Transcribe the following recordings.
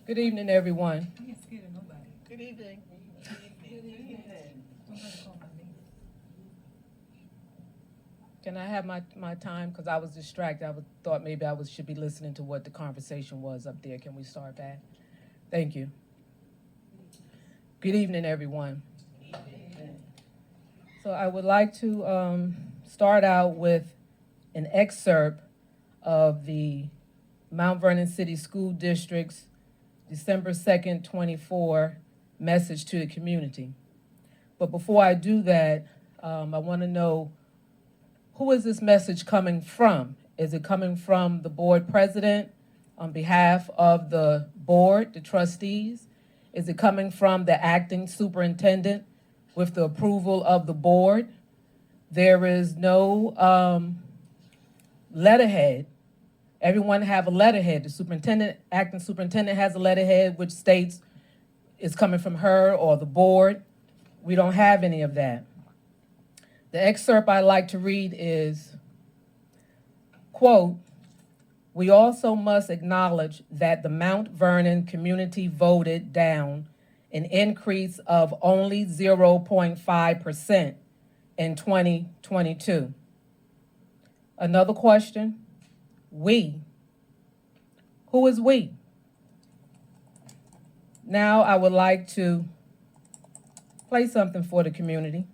Good evening, everyone. I ain't scared of nobody. Good evening. Can I have my time? Because I was distracted. Thought maybe I should be listening to what the conversation was up there. Can we start back? Thank you. Good evening, everyone. So I would like to start out with an excerpt of the Mount Vernon City School District's December 2nd, 24 message to the community. But before I do that, I want to know, who is this message coming from? Is it coming from the board president on behalf of the board, the trustees? Is it coming from the acting superintendent with the approval of the board? There is no letterhead. Everyone have a letterhead. The superintendent, acting superintendent has a letterhead which states it's coming from her or the board. We don't have any of that. The excerpt I like to read is, quote, "We also must acknowledge that the Mount Vernon community voted down an increase of only 0.5% in 2022. Another question, we. Who is we? Now I would like to play something for the community.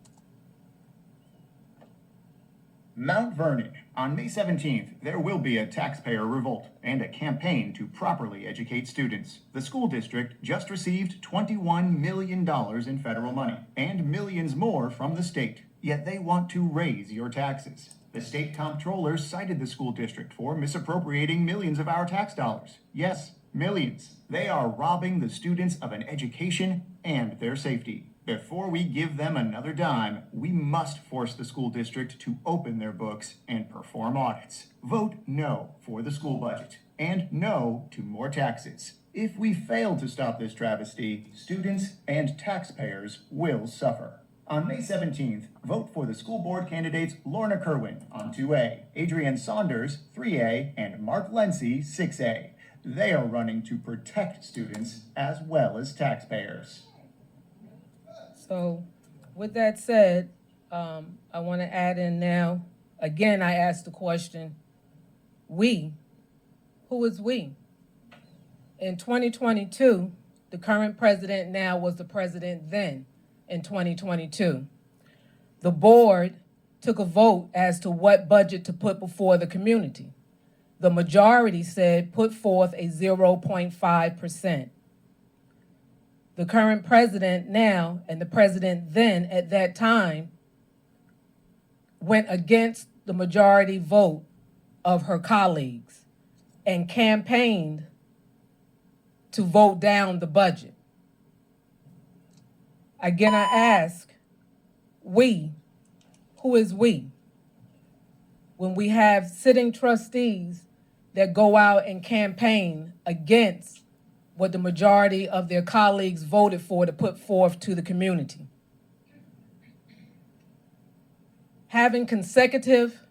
Mount Vernon. On May 17th, there will be a taxpayer revolt and a campaign to properly educate students. The school district just received $21 million in federal money and millions more from the state. Yet they want to raise your taxes. The state comptroller cited the school district for misappropriating millions of our tax dollars. Yes, millions. They are robbing the students of an education and their safety. Before we give them another dime, we must force the school district to open their books and perform audits. Vote no for the school budget and no to more taxes. If we fail to stop this travesty, students and taxpayers will suffer. On May 17th, vote for the school board candidates Lorna Kirwan on 2A, Adriane Saunders 3A, and Mark Lency 6A. They are running to protect students as well as taxpayers. So with that said, I want to add in now, again, I asked the question, we, who is we? In 2022, the current president now was the president then in 2022. The board took a vote as to what budget to put before the community. The majority said put forth a 0.5%. The current president now and the president then at that time went against the majority vote of her colleagues and campaigned to vote down the budget. Again, I ask, we, who is we? When we have sitting trustees that go out and campaign against what the majority of their colleagues voted for to put forth to the community. Having consecutive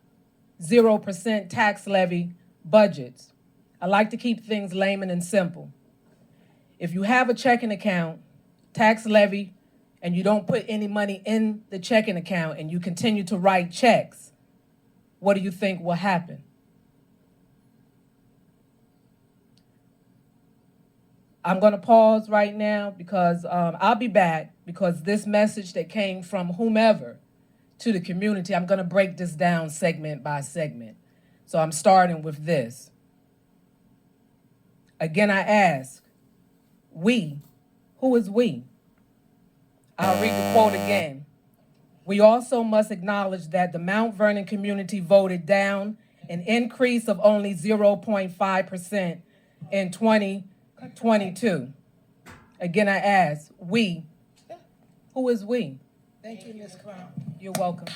0% tax levy budgets, I like to keep things layman and simple. If you have a checking account, tax levy, and you don't put any money in the checking account and you continue to write checks, what do you think will happen? I'm going to pause right now because I'll be back because this message that came from whomever to the community, I'm going to break this down segment by segment. So I'm starting with this. Again, I ask, we, who is we? I'll read the quote again. We also must acknowledge that the Mount Vernon community voted down an increase of only 0.5% in 2022. Again, I ask, we, who is we? Thank you, Ms. Crown. You're welcome.